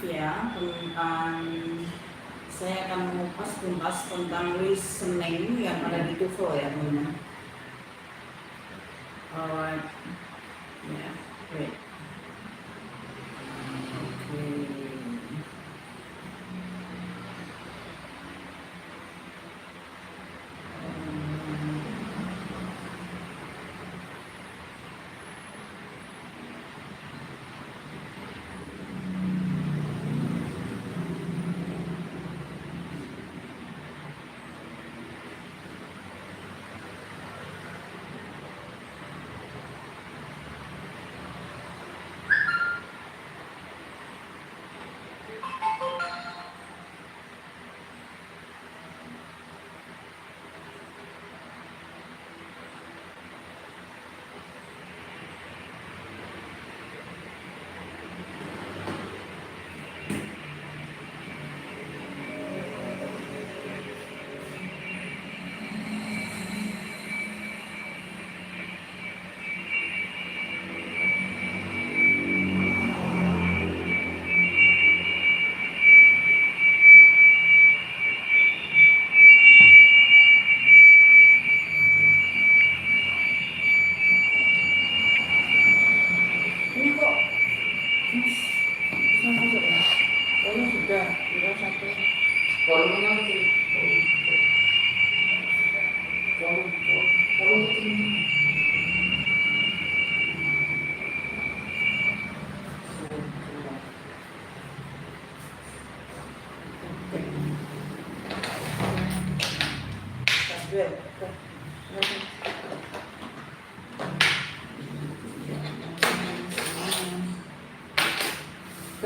ya tentang saya akan mengupas tuntas tentang listening yang ada di TOEFL ya teman-teman. Alright, ya, great. Ini kok bisa masuk ya? Oh ini sudah satu. Volumenya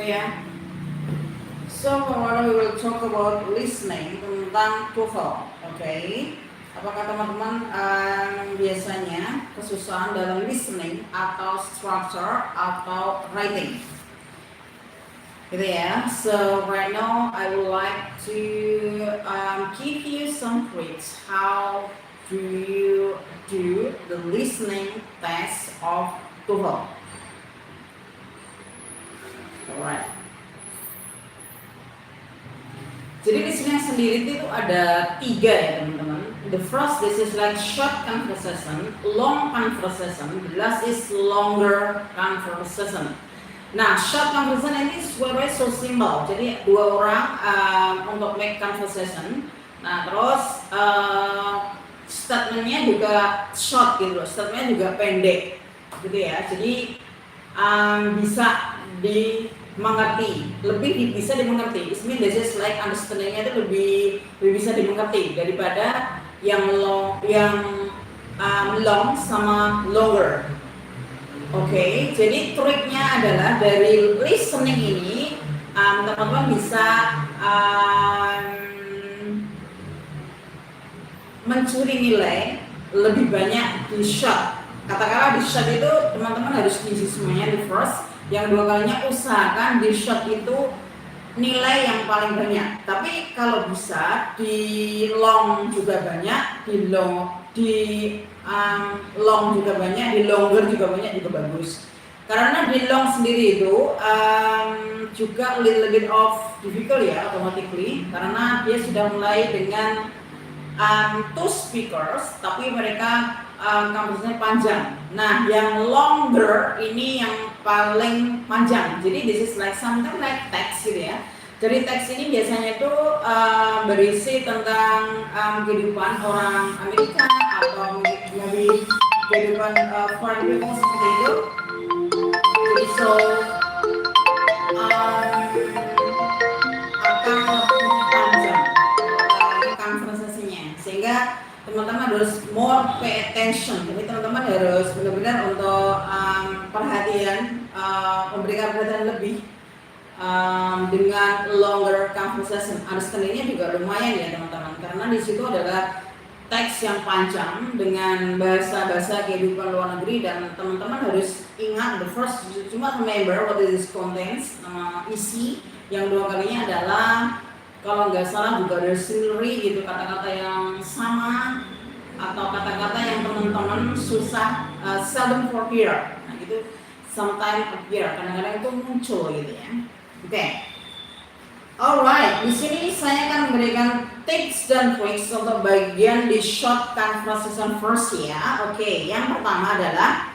ya. So we will talk about listening tentang TOEFL, oke? Apakah teman-teman biasanya kesusahan dalam listening atau structure atau writing? Gitu ya. So right now I would like to give you some tricks. How do you do the listening test of TOEFL? Alright. Jadi listening sendiri itu ada 3 ya teman-teman. The first, this is like short conversation, long conversation. The last is longer conversation. Nah, short conversation ini very so simple. Jadi 2 orang untuk make conversation. Nah, terus statementnya juga short gitu loh. Statementnya juga pendek, gitu ya. Jadi bisa dimengerti, lebih bisa dimengerti. It means this is like understandingnya itu lebih bisa dimengerti daripada yang long sama longer. Oke, jadi triknya adalah dari listening ini teman-teman bisa mencuri nilai lebih banyak di short. Katakanlah di short itu teman-teman harus diisi semuanya di first. Yang 2 kalinya usahakan di short itu nilai yang paling banyak. Tapi kalau bisa di long juga banyak, di long juga banyak, di longer juga banyak, juga bagus. Karena di long sendiri itu juga little bit of difficult ya automatically, karena dia sudah mulai dengan 2 speakers tapi mereka conversation panjang. Nah, yang longer ini yang paling panjang. Jadi this is like something like text gitu ya. Jadi teks ini biasanya itu berisi tentang kehidupan orang Amerika atau maybe kehidupan foreign people seperti itu. Jadi so akan lebih panjang konversasinya, sehingga teman-teman harus more pay attention. Jadi teman-teman harus benar-benar untuk perhatian, memberikan perhatian lebih dengan longer conversation. Understandingnya juga lumayan ya teman-teman, karena di situ adalah teks yang panjang dengan bahasa-bahasa kehidupan luar negeri, dan teman-teman harus ingat the first cuma remember what is contents, isi. Yang 2 kalinya adalah kalau nggak salah juga ada similarly gitu, kata-kata yang sama atau kata-kata yang teman-teman susah seldom appear. Nah gitu, sometimes appear, kadang-kadang itu muncul gitu ya. Oke. Alright, di sini saya akan memberikan tips dan tricks untuk bagian di short conversation first ya. Oke, yang pertama adalah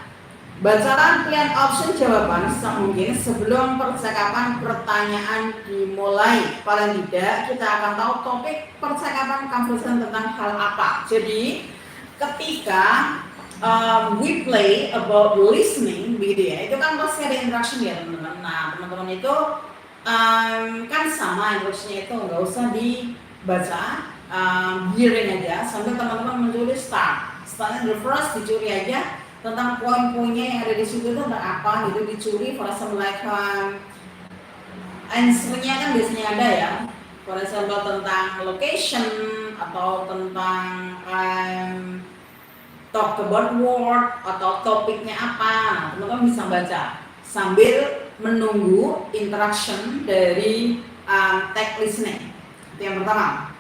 bacakan pilihan option jawaban semungkin sebelum percakapan pertanyaan dimulai. Paling tidak kita akan tahu topik percakapan conversation tentang hal apa. Jadi ketika we play about listening begitu ya, itu kan pasti ada interaction ya teman-teman. Nah teman-teman itu kan sama instruksinya itu nggak usah dibaca, hearing aja sambil teman-teman mencuri startnya the first dicuri aja tentang poin-poinnya yang ada di situ itu tentang apa gitu, dicuri for example like answernya kan biasanya ada ya, for example tentang location atau tentang talk about word atau topiknya apa. Nah teman-teman bisa baca sambil menunggu interaction dari text listening. Itu yang pertama.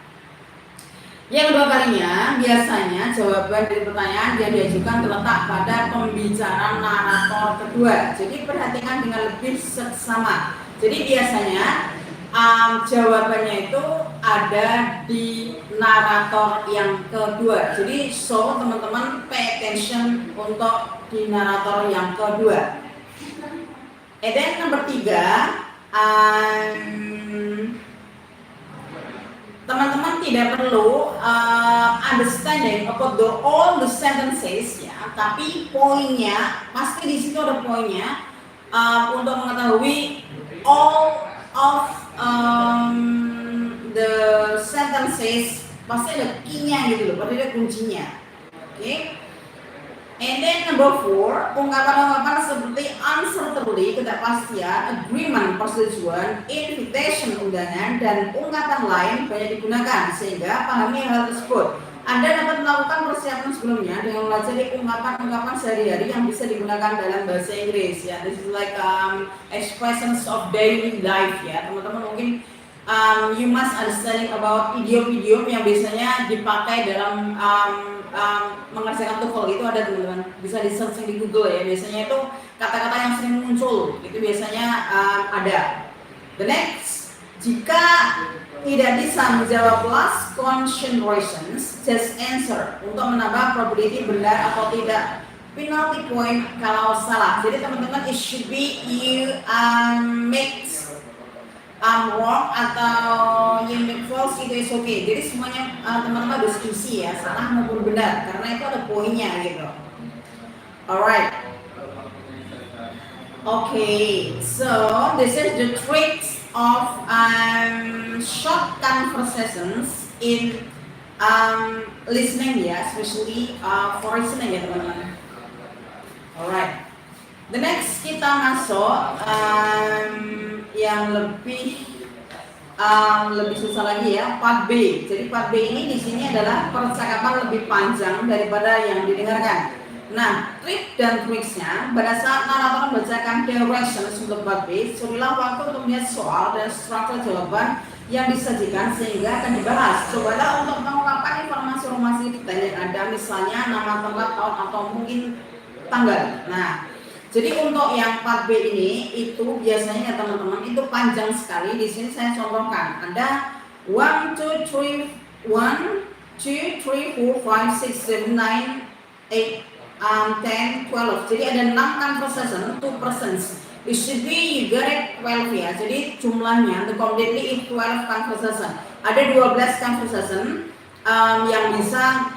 Yang kedua kalinya, biasanya jawaban dari pertanyaan yang diajukan terletak pada pembicaraan narator kedua. Jadi perhatikan dengan lebih seksama. Jadi biasanya jawabannya itu ada di narator yang kedua. Jadi so teman-teman pay attention untuk di narator yang kedua. And then nomor 3, teman-teman tidak perlu understanding about all the sentences ya, tapi poinnya pasti di situ ada poinnya untuk mengetahui all of the sentences pasti ada key-nya gitu loh, pasti ada kuncinya. Oke. And then number 4, ungkapan-ungkapan seperti uncertainty, ketidakpastian, agreement, persetujuan, invitation, undangan, dan ungkapan lain banyak digunakan sehingga pahami hal tersebut. Anda dapat melakukan persiapan sebelumnya dengan mempelajari ungkapan-ungkapan sehari-hari yang bisa digunakan dalam bahasa Inggris ya. This is like expressions of daily life ya. Teman-teman mungkin you must understanding about idiom-idiom yang biasanya dipakai dalam mengerjakan TOEFL itu ada teman-teman, bisa di searching di Google ya. Biasanya itu kata-kata yang sering muncul itu biasanya ada. The next, jika tidak bisa menjawab last considerations, just answer untuk menambah probability benar atau tidak. Penalty point kalau salah. Jadi teman-teman it should be you make wrong atau you make false itu is okay. Jadi semuanya teman-teman diskusi ya, salah maupun benar karena itu ada poinnya gitu. Alright. Okay, so this is the tricks of short conversations in listening ya, especially for listening ya teman-teman. Alright. The next kita masuk yang lebih susah lagi ya, part B. Jadi part B ini di sini adalah percakapan lebih panjang daripada yang didengarkan. Nah, trik dan triksnya pada saat narator membacakan directions untuk part B, surilah waktu untuk melihat soal dan struktur jawaban yang disajikan sehingga akan dibahas. Cobalah untuk mengungkapkan informasi-informasi detail yang ada, misalnya nama tempat, tahun atau mungkin tanggal. Nah, jadi untuk yang part B ini itu biasanya ya teman-teman itu panjang sekali. Di sini saya contohkan. Ada 1, 2, 3, 4, 5, 6, 7, 8, 10, 12. Jadi ada 6 conversation, 2 persons. It should be you got it 12 ya. Jadi jumlahnya the completely is 12 conversation. Ada 12 conversation yang bisa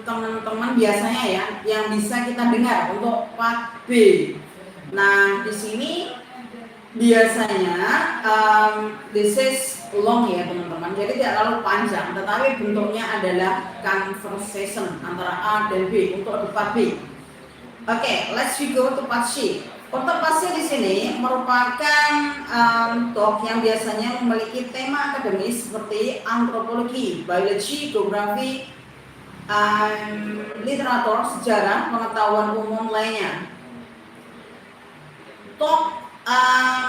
teman-teman biasanya ya, yang bisa kita dengar untuk part B. Nah, di sini biasanya this is long ya teman-teman, jadi tidak terlalu panjang, tetapi bentuknya adalah conversation antara A dan B untuk di part B. Oke, let's go to part C. Untuk part C di sini merupakan talk yang biasanya memiliki tema akademis seperti antropologi, biologi, geografi, literatur, sejarah, pengetahuan umum lainnya. Talk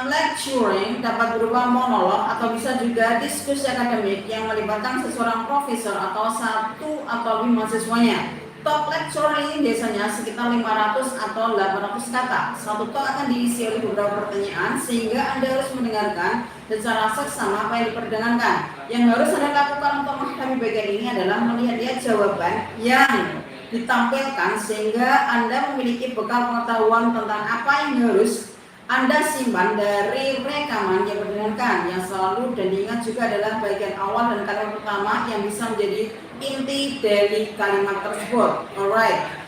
lecturing dapat berupa monolog atau bisa juga diskusi akademik yang melibatkan seseorang profesor atau satu atau lebih mahasiswanya. Talk lecture ini biasanya sekitar 500 atau 800 kata. Satu talk akan diisi oleh beberapa pertanyaan sehingga Anda harus mendengarkan secara seksama apa yang diperdengarkan. Yang harus Anda lakukan untuk menghadapi bagian ini adalah melihat jawaban yang ditampilkan sehingga Anda memiliki bekal pengetahuan tentang apa yang harus Anda simpan dari rekaman yang diperdengarkan. Yang selalu dan diingat juga adalah bagian awal dan kalimat pertama yang bisa menjadi inti dari kalimat tersebut. Alright.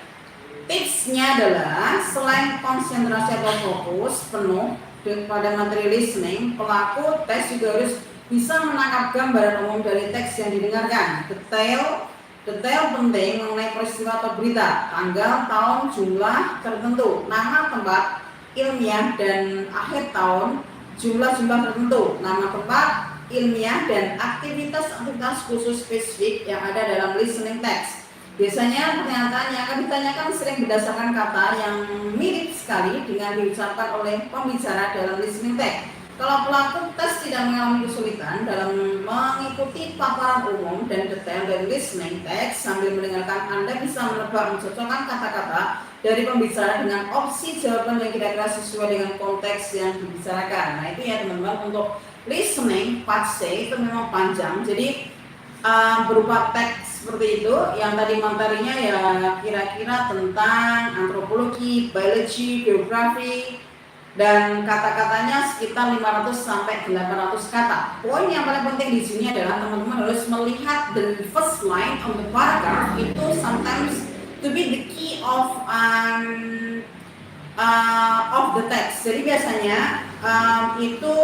Tipsnya adalah selain konsentrasi atau fokus penuh pada materi listening, pelaku tes juga harus bisa menangkap gambaran umum dari teks yang didengarkan. Detail penting mengenai peristiwa atau berita, tanggal, tahun, jumlah tertentu, nama tempat, ilmiah dan akhir tahun, jumlah tertentu, nama tempat, ilmiah dan aktivitas khusus spesifik yang ada dalam listening text. Biasanya pernyataan yang akan ditanyakan sering berdasarkan kata yang mirip sekali dengan diucapkan oleh pembicara dalam listening text. Kalau pelaku tes tidak mengalami kesulitan dalam mengikuti paparan umum dan detail dari listening text sambil mendengarkan, Anda bisa menebak mencocokkan kata-kata dari pembicara dengan opsi jawaban yang kira-kira sesuai dengan konteks yang dibicarakan. Nah itu ya teman-teman, untuk listening part C itu memang panjang, jadi berupa teks seperti itu. Yang tadi materinya ya kira-kira tentang antropologi, biologi, geografi, dan kata-katanya sekitar 500 sampai 800 kata. Poin yang paling penting di sini adalah teman-teman harus melihat the first line of the paragraph itu sometimes to be the key of the text. Jadi biasanya itu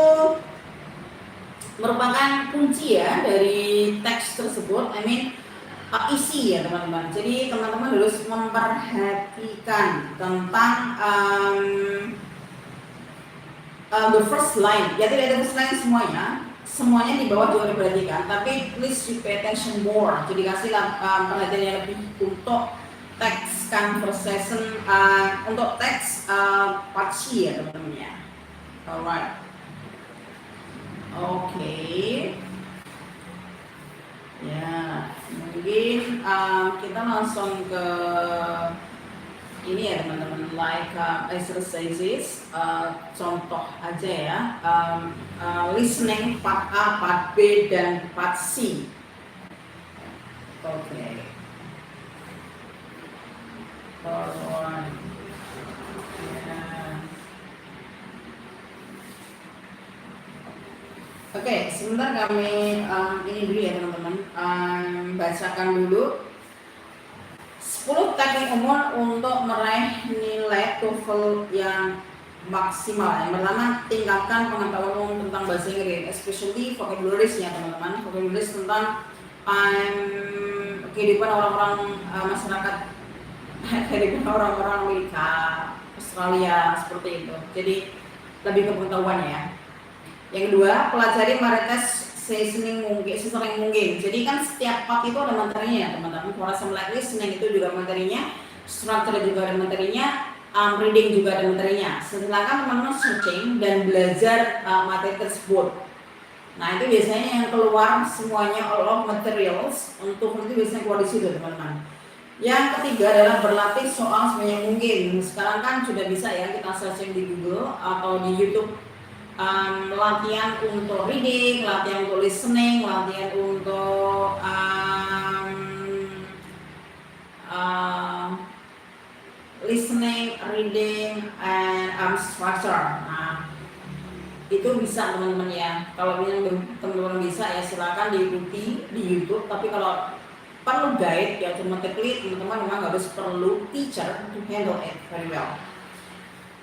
merupakan kunci ya dari teks tersebut, isi ya teman-teman. Jadi teman-teman harus memperhatikan tentang the first line. Ya tidak ada first line semuanya di bawah juga diperhatikan, tapi please you pay attention more. Jadi kasihlah perhatian yang lebih untuk teks conversation, untuk teks part C ya teman-teman ya. Alright. Oke. Ya, mungkin kita langsung ke ini ya teman-teman, like exercises, contoh aja ya, listening part A, part B, dan part C. Oke. Alright. Oke, sebentar kami ini dulu ya teman-teman, bacakan dulu 10 teknik umum untuk meraih nilai TOEFL yang maksimal. Yang pertama, tingkatkan pengetahuan umum tentang bahasa Inggris, especially vocabularies-nya teman-teman. Vocabularies tentang kehidupan orang-orang masyarakat, kehidupan orang-orang Amerika, Australia, seperti itu. Jadi lebih ke pengetahuan ya. Yang kedua, pelajari marites sesering mungkin. Jadi kan setiap part itu ada materinya ya teman-teman. For example like listening itu juga materinya, structure juga ada materinya, reading juga ada materinya. Silakan teman-teman searching dan belajar materi tersebut. Nah itu biasanya yang keluar semuanya all of materials untuk itu biasanya keluar di situ teman-teman. Yang ketiga adalah berlatih soal sebanyak mungkin. Sekarang kan sudah bisa ya kita searching di Google atau di YouTube. Latihan untuk reading, latihan untuk listening, latihan untuk listening, reading, and structure. Nah, itu bisa teman-teman ya. Kalau teman-teman bisa ya silakan diikuti di YouTube. Tapi kalau perlu guide ya automatically teman-teman memang harus perlu teacher to handle it very well.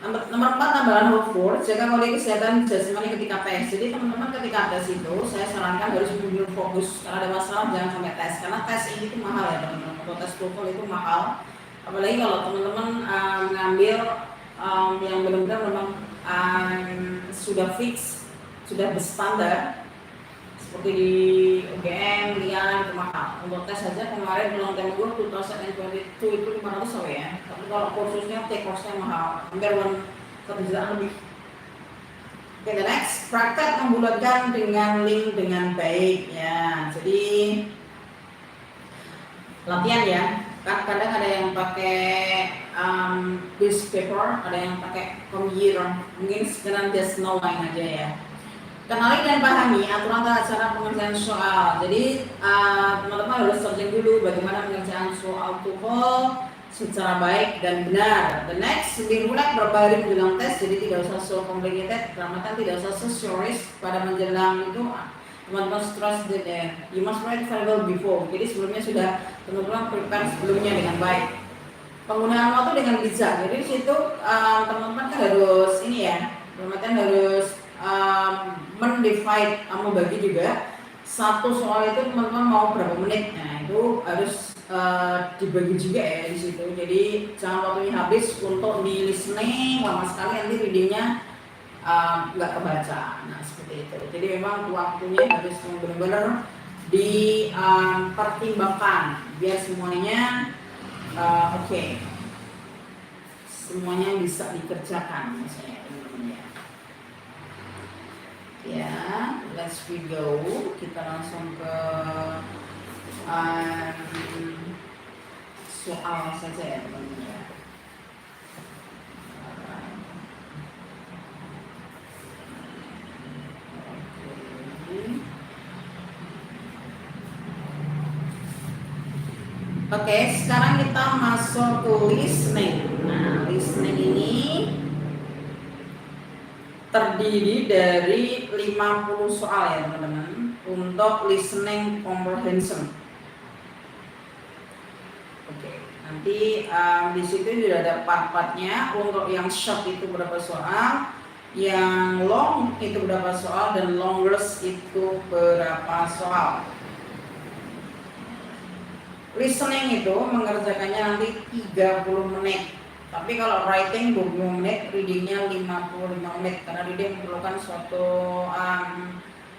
Nomor 4, tambahan huruf, jaga kondisi kesehatan jasmani ketika tes. Jadi teman-teman ketika tes itu saya sarankan harus mengambil fokus. Kalau ada masalah jangan sampai tes, karena tes ini tuh mahal ya teman-teman. Kalau tes TOEFL itu mahal, apalagi kalau teman-teman mengambil yang benar-benar memang sudah fix, sudah berstandar seperti di UGM, Latihan itu mahal. Untuk tes saja kemarin ulang tema gue 2022 itu 500 ya. Tapi kalau kursusnya, course-nya mahal, hampir 1 jutaan lebih. Oke, the next, praktek membulatkan dengan link dengan baik ya. Jadi latihan ya. Kadang ada yang pakai piece paper, ada yang pakai computer. Mungkin sekarang just no line aja ya. Kenali dan pahami aturan tata cara pengerjaan soal. Jadi teman-teman harus searching dulu bagaimana pengerjaan soal TOEFL secara baik dan benar. The next, dimulai beberapa hari menjelang tes, jadi tidak usah so complicated, keramatan tidak usah so serious pada menjelang itu. Teman-teman stress you must write very well before. Jadi sebelumnya sudah teman-teman prepare sebelumnya dengan baik. Penggunaan waktu dengan bijak. Jadi di situ teman-teman kan harus ini ya, teman-teman harus mendivide, membagi juga satu soal itu teman-teman mau berapa menit. Nah itu harus dibagi juga ya di situ. Jadi jangan waktunya habis untuk di listening lama sekali, nanti readingnya nggak kebaca. Nah seperti itu. Jadi memang waktunya harus benar-benar dipertimbangkan biar semuanya oke. Semuanya bisa dikerjakan misalnya teman-teman ya. Let's we go. Kita langsung ke soal saja ya teman-teman ya. Oke, sekarang kita masuk ke listening. Nah, listening ini terdiri dari 50 soal ya teman-teman untuk listening comprehension. Oke, nanti di situ sudah ada part-partnya. Untuk yang short itu berapa soal, yang long itu berapa soal, dan longest itu berapa soal. Listening itu mengerjakannya nanti 30 menit. Tapi kalau writing 20 menit, readingnya 55 menit. Karena reading memerlukan suatu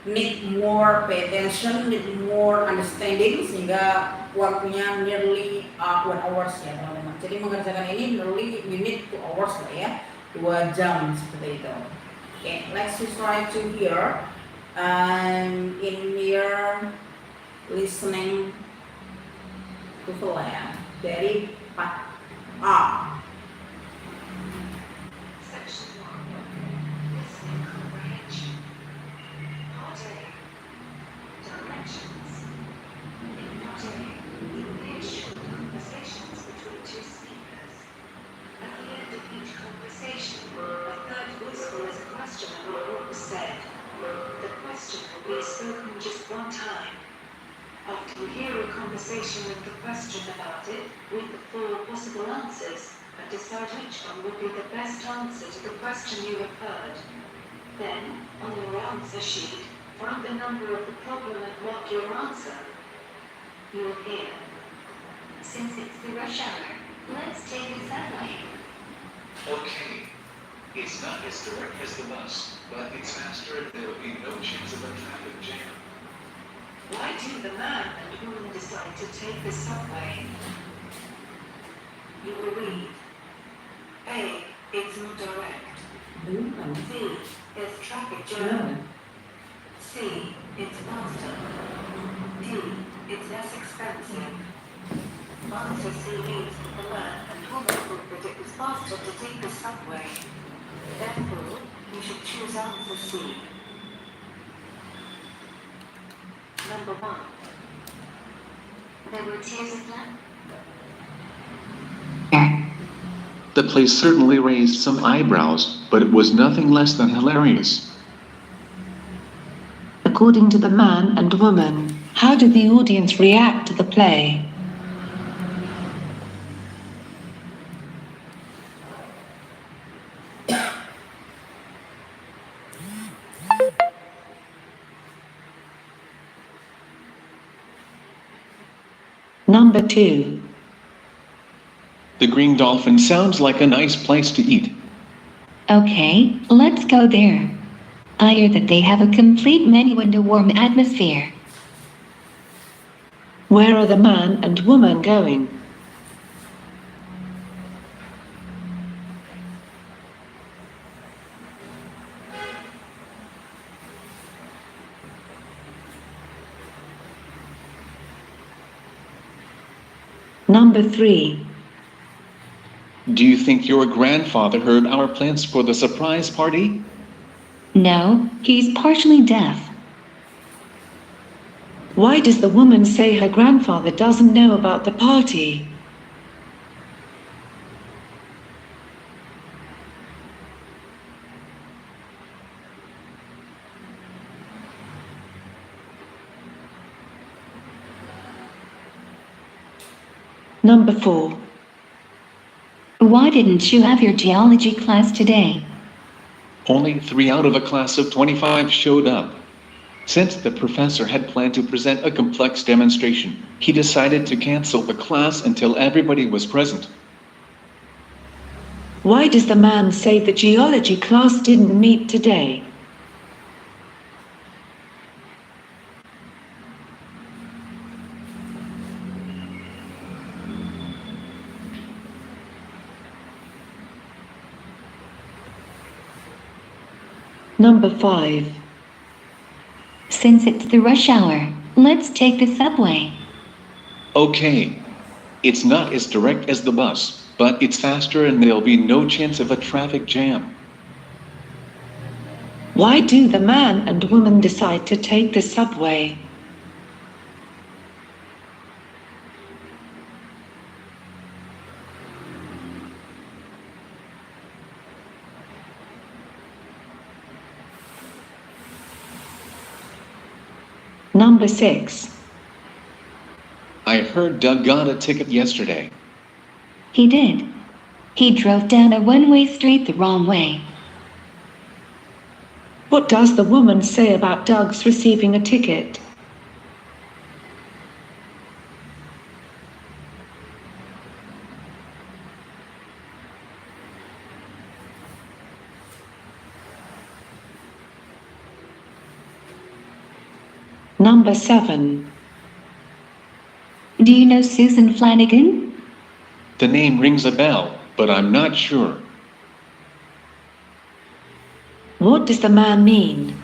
need more pay attention, need more understanding, sehingga waktunya nearly 1 hours ya teman-teman. Jadi mengerjakan ini nearly minute 2 hours lah ya, 2 jam seperti itu. Okay, let's try to here in your listening TOEFL ya, dari part A. Section 1. Listening comprehension. Part A. Directions. In Part A, you will hear short conversations between two speakers. At the end of each conversation, a third voice will ask a question about what was said. The question will be spoken just one time. After you hear a conversation with the question about it, with the 4 possible answers, and decide which one would be the best answer to the question you have heard. Then, on your answer sheet, find the number of the problem and mark your answer. You will hear. Since it's the rush hour, let's take a subway. Okay. It's not as direct as the bus, but it's faster and there will be no chance of a traffic jam. Why do the man and woman decide to take the subway? You will read. A. It's not direct. B. There's traffic jam. C. It's faster. D. It's less expensive. Answer C means the man and woman thought that it was faster to take the subway. Therefore, you should choose answer C. Number 1. There were tears of blood. The play certainly raised some eyebrows, but it was nothing less than hilarious. According to the man and woman, how did the audience react to the play? Number 2. The Green Dolphin sounds like a nice place to eat. Okay, let's go there. I hear that they have a complete menu and a warm atmosphere. Where are the man and woman going? Number 3. Do you think your grandfather heard our plans for the surprise party? No, he's partially deaf. Why does the woman say her grandfather doesn't know about the party? Number 4. Why didn't you have your geology class today? Only 3 out of a class of 25 showed up. Since the professor had planned to present a complex demonstration, he decided to cancel the class until everybody was present. Why does the man say the geology class didn't meet today? Number 5. Since it's the rush hour, let's take the subway. Okay. It's not as direct as the bus, but it's faster and there'll be no chance of a traffic jam. Why do the man and woman decide to take the subway? Number 6. I heard Doug got a ticket yesterday. He did. He drove down a one-way street the wrong way. What does the woman say about Doug's receiving a ticket? Number 7. Do you know Susan Flanagan? The name rings a bell, but I'm not sure. What does the man mean?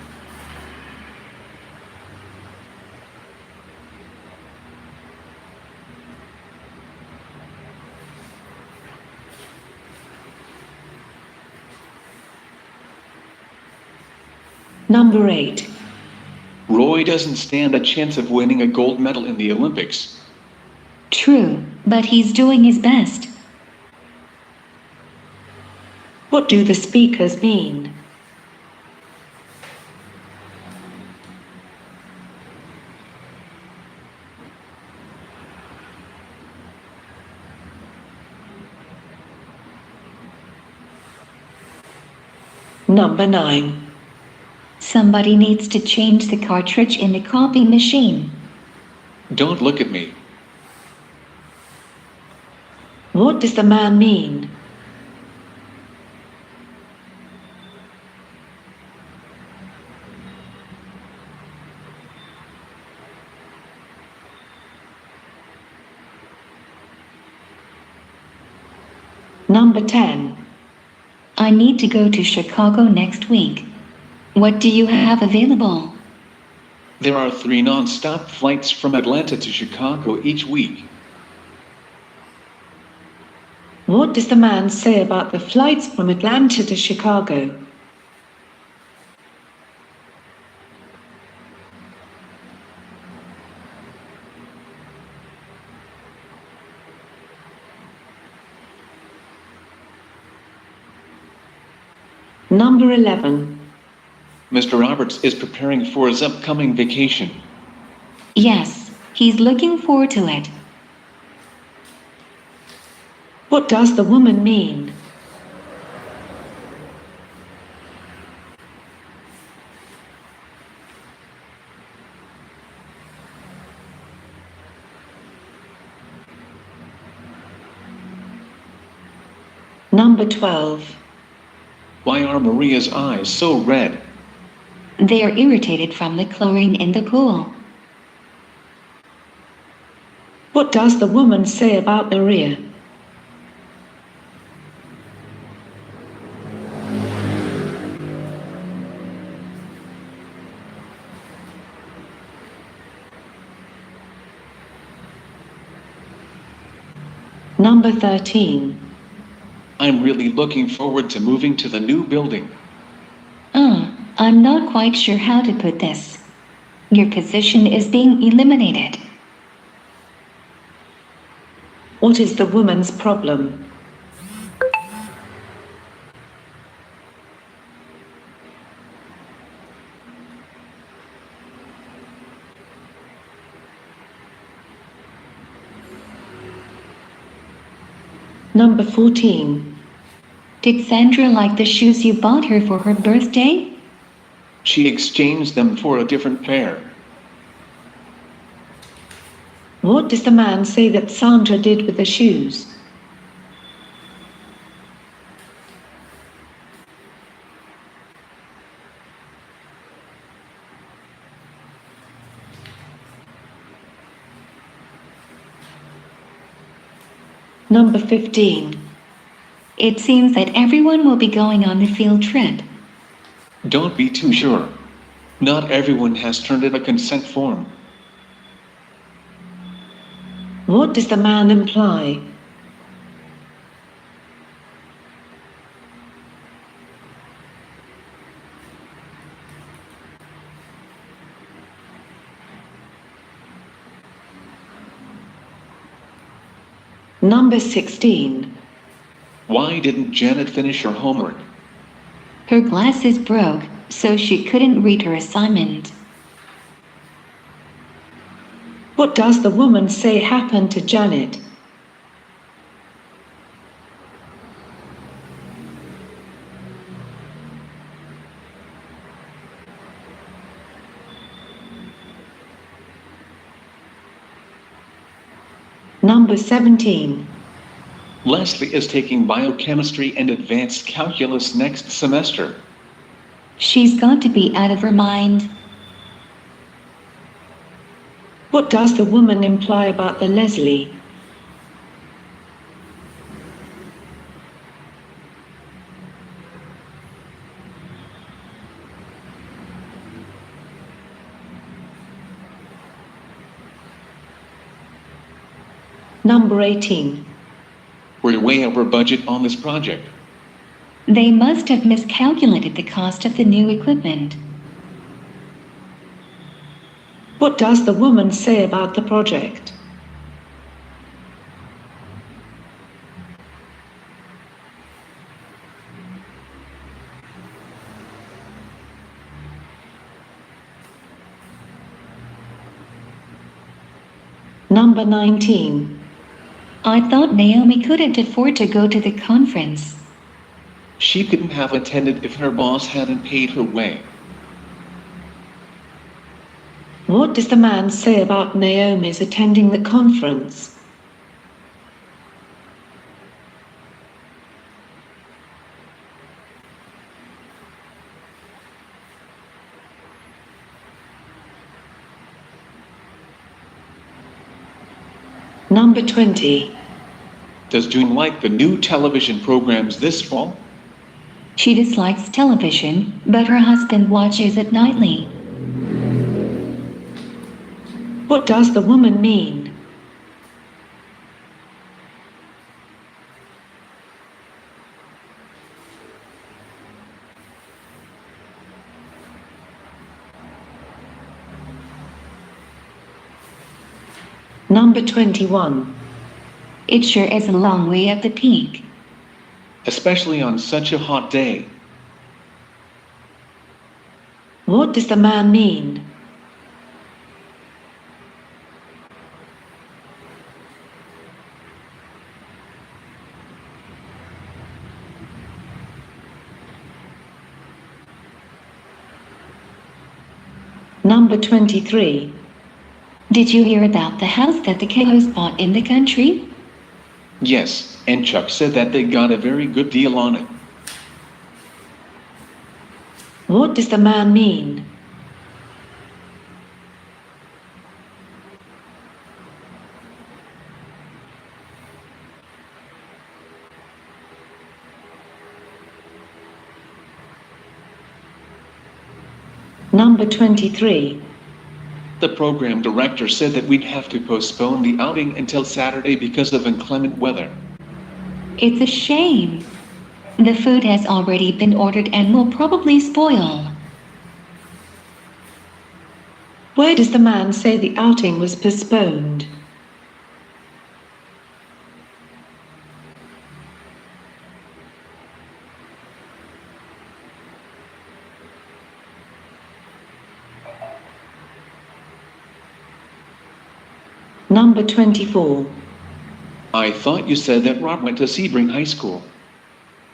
Number 8. Roy doesn't stand a chance of winning a gold medal in the Olympics. True, but he's doing his best. What do the speakers mean? Number 9. Somebody needs to change the cartridge in the copy machine. Don't look at me. What does the man mean? Number 10. I need to go to Chicago next week. What do you have available? There are 3 non-stop flights from Atlanta to Chicago each week. What does the man say about the flights from Atlanta to Chicago? Number 11. Mr. Roberts is preparing for his upcoming vacation. Yes, he's looking forward to it. What does the woman mean? Number 12. Why are Maria's eyes so red? They are irritated from the chlorine in the pool. What does the woman say about Maria? Number 13. I'm really looking forward to moving to the new building. I'm not quite sure how to put this. Your position is being eliminated. What is the woman's problem? Number 14. Did Sandra like the shoes you bought her for her birthday? She exchanged them for a different pair. What does the man say that Sandra did with the shoes? Number 15. It seems that everyone will be going on the field trip. Don't be too sure. Not everyone has turned in a consent form. What does the man imply? Number 16. Why didn't Janet finish her homework? Her glasses broke, so she couldn't read her assignment. What does the woman say happened to Janet? Number 17. Leslie is taking biochemistry and advanced calculus next semester. She's got to be out of her mind. What does the woman imply about the Leslie? Number 18. We're way over budget on this project. They must have miscalculated the cost of the new equipment. What does the woman say about the project? Number 19. I thought Naomi couldn't afford to go to the conference. She couldn't have attended if her boss hadn't paid her way. What does the man say about Naomi's attending the conference? Number 20. Does June like the new television programs this fall? She dislikes television, but her husband watches it nightly. What does the woman mean? Number 21. It sure is a long way up the peak. Especially on such a hot day. What does the man mean? Number 23. Did you hear about the house that the Kayos bought in the country? Yes, and Chuck said that they got a very good deal on it. What does the man mean? Number 23. The program director said that we'd have to postpone the outing until Saturday because of inclement weather. It's a shame. The food has already been ordered and will probably spoil. Where does the man say the outing was postponed? Number 24. I thought you said that Rob went to Sebring High School.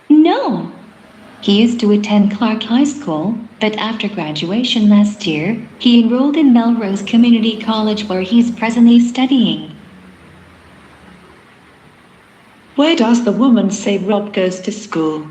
No. He used to attend Clark High School, but after graduation last year, he enrolled in Melrose Community College where he's presently studying. Where does the woman say Rob goes to school?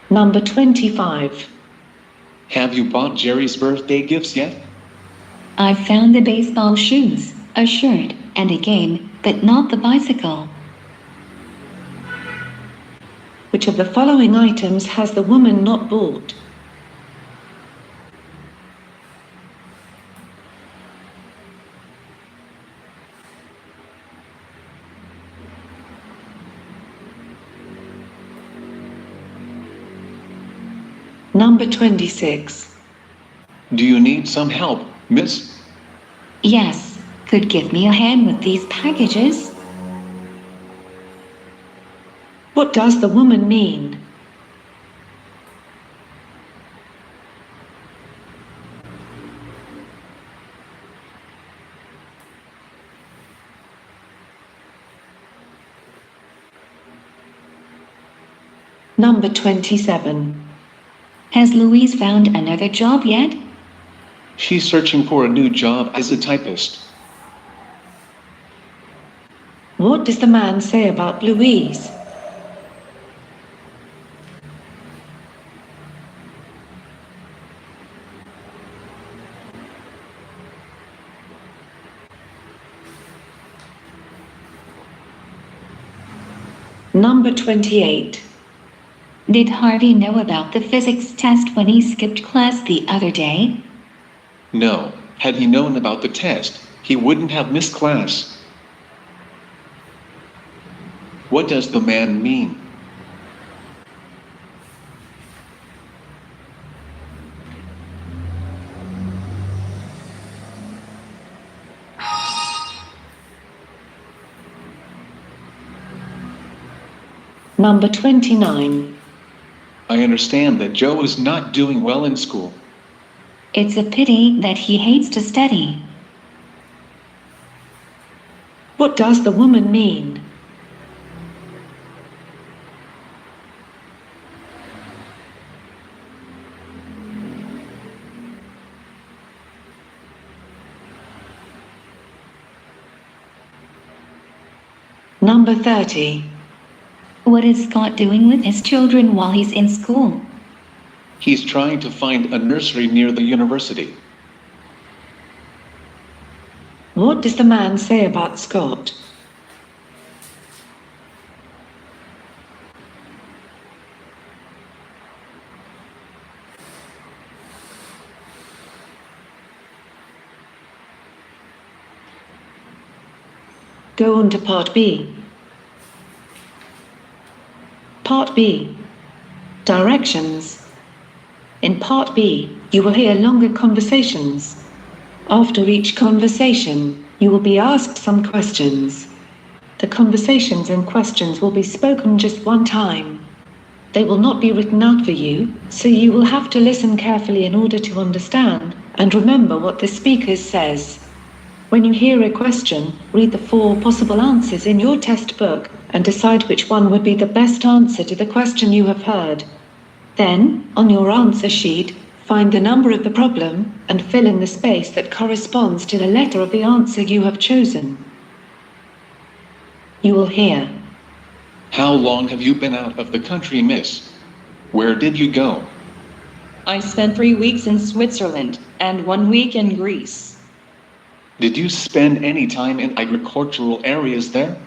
Number 25. Have you bought Jerry's birthday gifts yet? I've found the baseball shoes, a shirt, and a game, but not the bicycle. Which of the following items has the woman not bought? Number 26. Do you need some help, miss? Yes, could give me a hand with these packages? What does the woman mean? Number 27. Has Louise found another job yet? She's searching for a new job as a typist. What does the man say about Louise? Number 28. Did Harvey know about the physics test when he skipped class the other day? No, had he known about the test, he wouldn't have missed class. What does the man mean? Number 29. I understand that Joe is not doing well in school. It's a pity that he hates to study. What does the woman mean? Number 30. What is Scott doing with his children while he's in school? He's trying to find a nursery near the university. What does the man say about Scott? Go on to part B. Part B. Directions. In part B, you will hear longer conversations. After each conversation, you will be asked some questions. The conversations and questions will be spoken just one time. They will not be written out for you, so you will have to listen carefully in order to understand and remember what the speaker says. When you hear a question, read the 4 possible answers in your test book and decide which one would be the best answer to the question you have heard. Then, on your answer sheet, find the number of the problem and fill in the space that corresponds to the letter of the answer you have chosen. You will hear, How long have you been out of the country, miss? Where did you go? I spent 3 weeks in Switzerland and 1 week in Greece. Did you spend any time in agricultural areas there?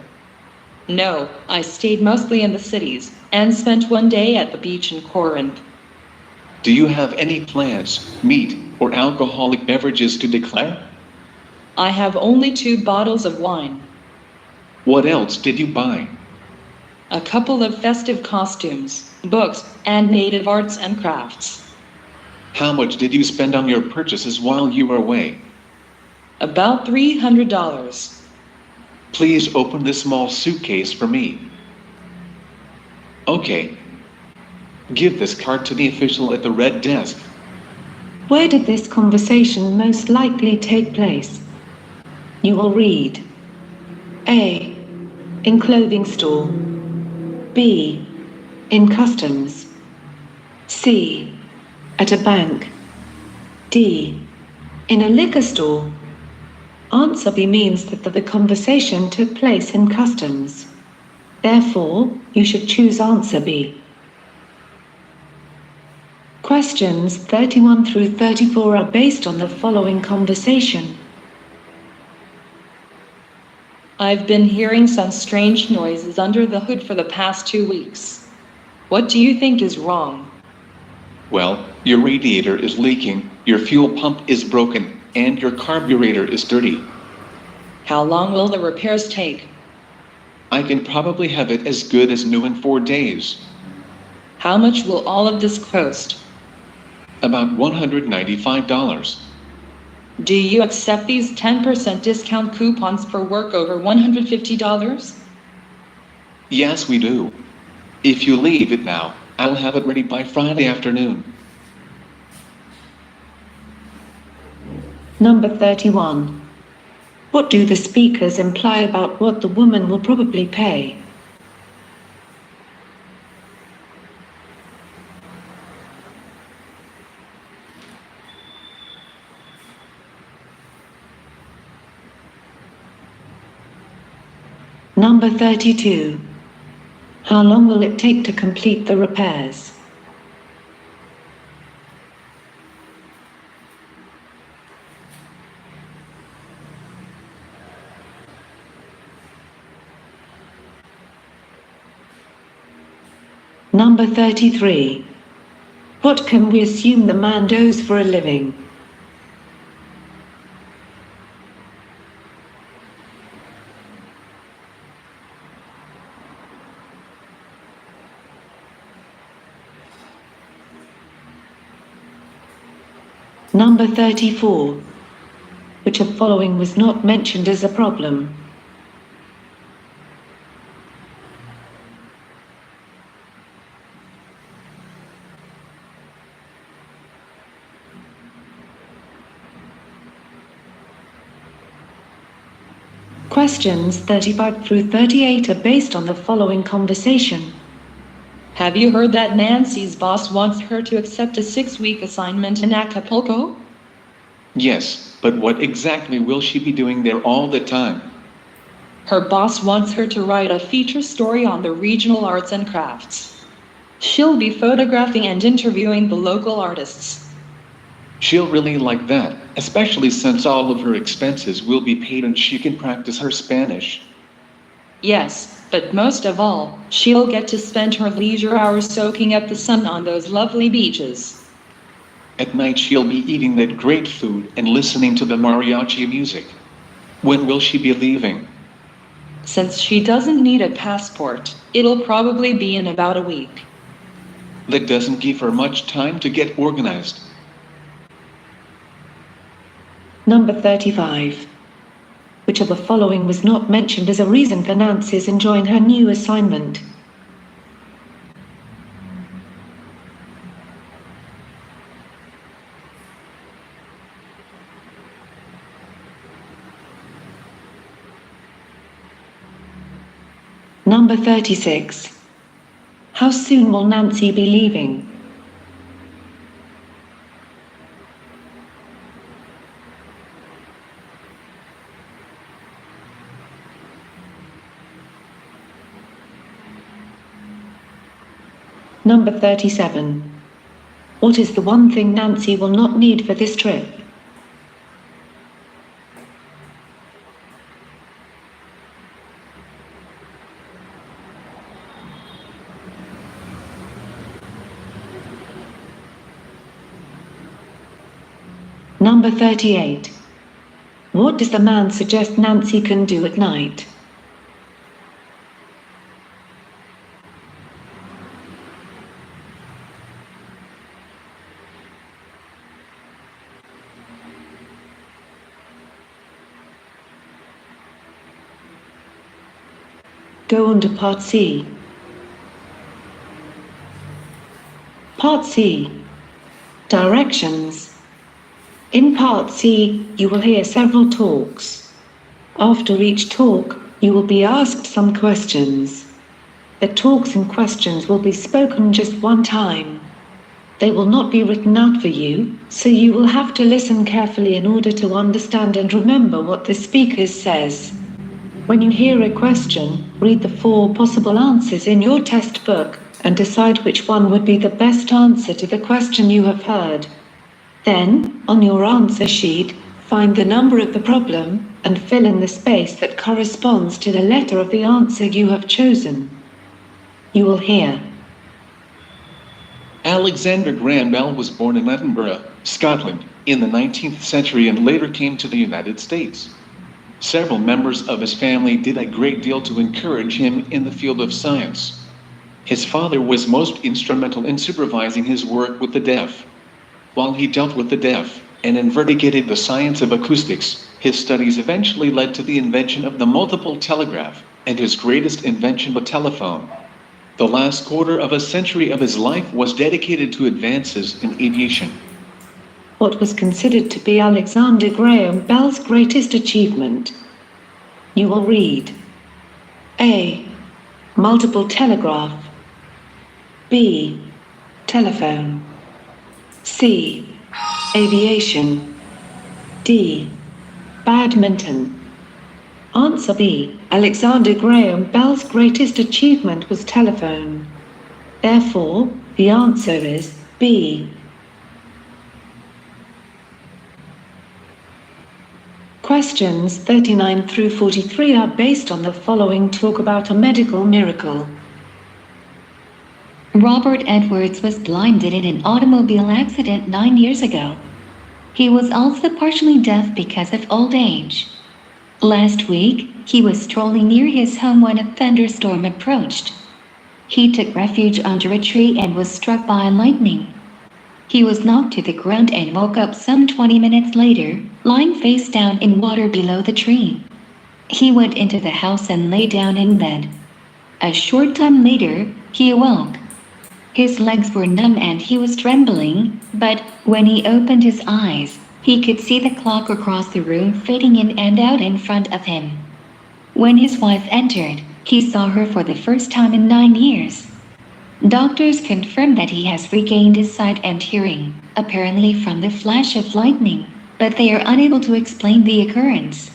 No, I stayed mostly in the cities and spent 1 day at the beach in Corinth. Do you have any plants, meat, or alcoholic beverages to declare? I have only 2 bottles of wine, What else did you buy? a couple of festive costumes, books, and native arts and crafts. How much did you spend on your purchases while you were away? About $300. Please open this small suitcase for me. Okay. Give this card to the official at the red desk. Where did this conversation most likely take place? You will read A. In clothing store. B. In customs. C. At a bank. D. In a liquor store. Answer B means that the conversation took place in customs. Therefore, you should choose answer B. Questions 31 through 34 are based on the following conversation. I've been hearing some strange noises under the hood for the past 2 weeks. What do you think is wrong? Well, your radiator is leaking, your fuel pump is broken, and your carburetor is dirty. How long will the repairs take? I can probably have it as good as new in 4 days. How much will all of this cost? About $195. Do you accept these 10% discount coupons for work over $150? Yes, we do. If you leave it now, I'll have it ready by Friday afternoon. Number 31. What do the speakers imply about what the woman will probably pay? Number 32. How long will it take to complete the repairs? Number 33. What can we assume the man does for a living? Number 34. Which of following was not mentioned as a problem? Questions 35 through 38 are based on the following conversation. Have you heard that Nancy's boss wants her to accept a 6-week assignment in Acapulco? Yes, but what exactly will she be doing there all the time? Her boss wants her to write a feature story on the regional arts and crafts. She'll be photographing and interviewing the local artists. She'll really like that, especially since all of her expenses will be paid and she can practice her Spanish. Yes, but most of all, she'll get to spend her leisure hours soaking up the sun on those lovely beaches. At night she'll be eating that great food and listening to the mariachi music. When will she be leaving? Since she doesn't need a passport, it'll probably be in about a week. That doesn't give her much time to get organized. Number 35. Which of the following was not mentioned as a reason for Nancy's enjoying her new assignment? Number 36. How soon will Nancy be leaving? Number 37. What is the one thing Nancy will not need for this trip? Number 38. What does the man suggest Nancy can do at night? Go on to Part C. Part C. Directions. In Part C, you will hear several talks. After each talk, you will be asked some questions. The talks and questions will be spoken just one time. They will not be written out for you, so you will have to listen carefully in order to understand and remember what the speaker says. When you hear a question, read the 4 possible answers in your test book and decide which one would be the best answer to the question you have heard. Then, on your answer sheet, find the number of the problem and fill in the space that corresponds to the letter of the answer you have chosen. You will hear. Alexander Graham Bell was born in Edinburgh, Scotland, in the 19th century and later came to the United States. Several members of his family did a great deal to encourage him in the field of science. His father was most instrumental in supervising his work with the deaf. While he dealt with the deaf and investigated the science of acoustics, his studies eventually led to the invention of the multiple telegraph and his greatest invention, the telephone. The last quarter of a century of his life was dedicated to advances in aviation. What was considered to be Alexander Graham Bell's greatest achievement? You will read. A. Multiple telegraph. B. Telephone. C. Aviation. D. Badminton. Answer B. Alexander Graham Bell's greatest achievement was telephone. Therefore, the answer is B. Questions 39 through 43 are based on the following talk about a medical miracle. Robert Edwards was blinded in an automobile accident 9 years ago. He was also partially deaf because of old age. Last week, he was strolling near his home when a thunderstorm approached. He took refuge under a tree and was struck by lightning. He was knocked to the ground and woke up some 20 minutes later, lying face down in water below the tree. He went into the house and lay down in bed. A short time later, he awoke. His legs were numb and he was trembling, but when he opened his eyes, he could see the clock across the room fading in and out in front of him. When his wife entered, he saw her for the first time in 9 years. Doctors confirmed that he has regained his sight and hearing, apparently from the flash of lightning, but they are unable to explain the occurrence.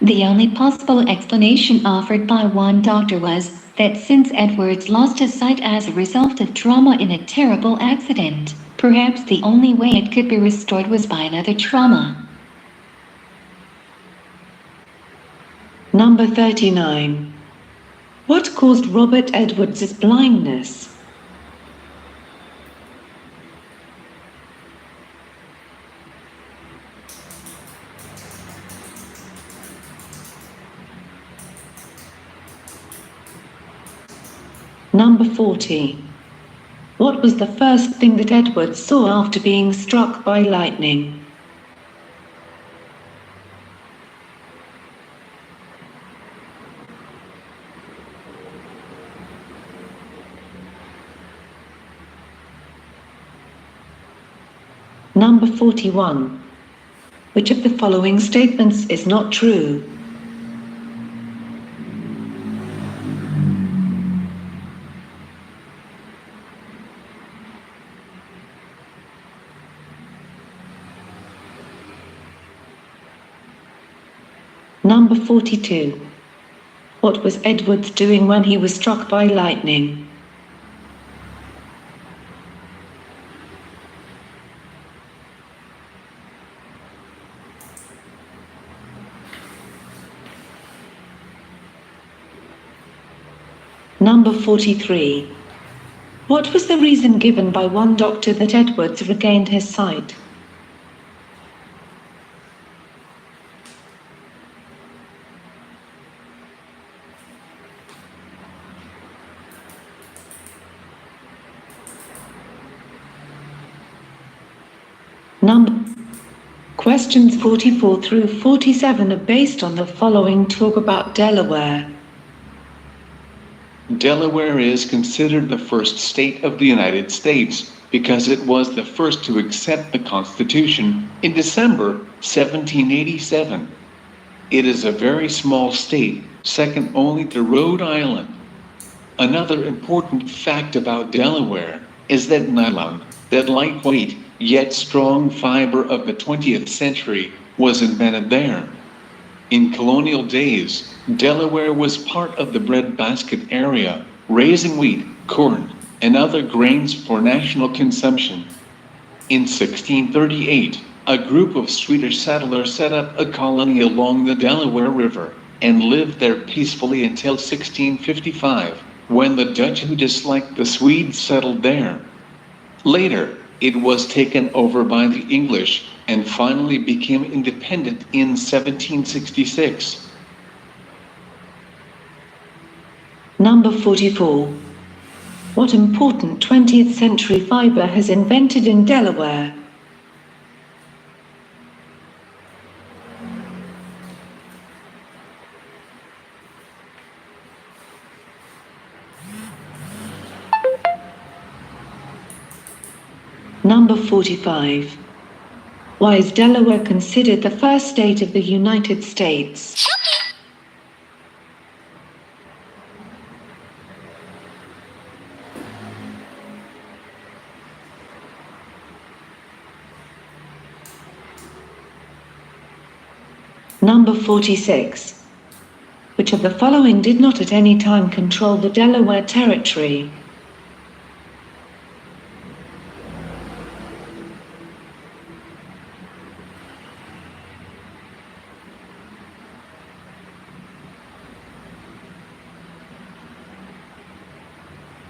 The only possible explanation offered by one doctor was that since Edwards lost his sight as a result of trauma in a terrible accident, perhaps the only way it could be restored was by another trauma. Number 39. What caused Robert Edwards' blindness? Number 40. What was the first thing that Edwards saw after being struck by lightning? Number 41. Which of the following statements is not true? Number 42. What was Edwards doing when he was struck by lightning? Number 43. What was the reason given by one doctor that Edwards regained his sight? Questions 44 through 47 are based on the following talk about Delaware. Delaware is considered the first state of the United States because it was the first to accept the Constitution in December 1787. It is a very small state, second only to Rhode Island. Another important fact about Delaware is that nylon, that lightweight yet strong fiber of the 20th century, was invented there. In colonial days, Delaware was part of the breadbasket area, raising wheat, corn, and other grains for national consumption. In 1638, a group of Swedish settlers set up a colony along the Delaware River and lived there peacefully until 1655, when the Dutch who disliked the Swedes settled there. Later, it was taken over by the English and finally became independent in 1766. Number 44. What important 20th century fiber has invented in Delaware? Number 45. Why is Delaware considered the first state of the United States? Number 46. Which of the following did not at any time control the Delaware Territory?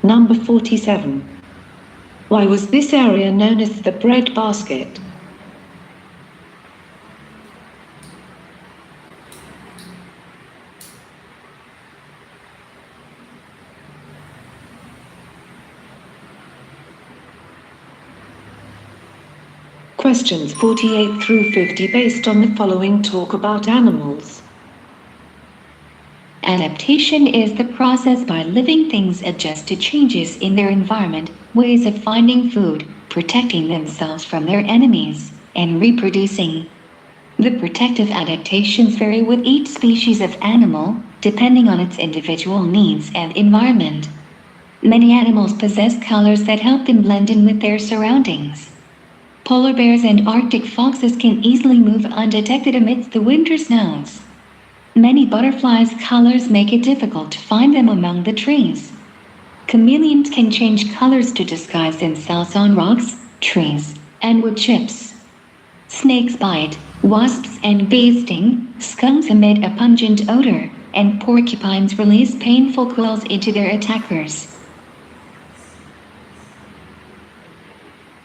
Number 47. Why was this area known as the bread basket? Questions 48 through 50 based on the following talk about animals. Adaptation is the process by living things adjust to changes in their environment, ways of finding food, protecting themselves from their enemies, and reproducing. The protective adaptations vary with each species of animal, depending on its individual needs and environment. Many animals possess colors that help them blend in with their surroundings. Polar bears and Arctic foxes can easily move undetected amidst the winter snows. Many butterflies' colors make it difficult to find them among the trees. Chameleons can change colors to disguise themselves on rocks, trees, and wood chips. Snakes bite, wasps and bees sting, skunks emit a pungent odor, and porcupines release painful quills into their attackers.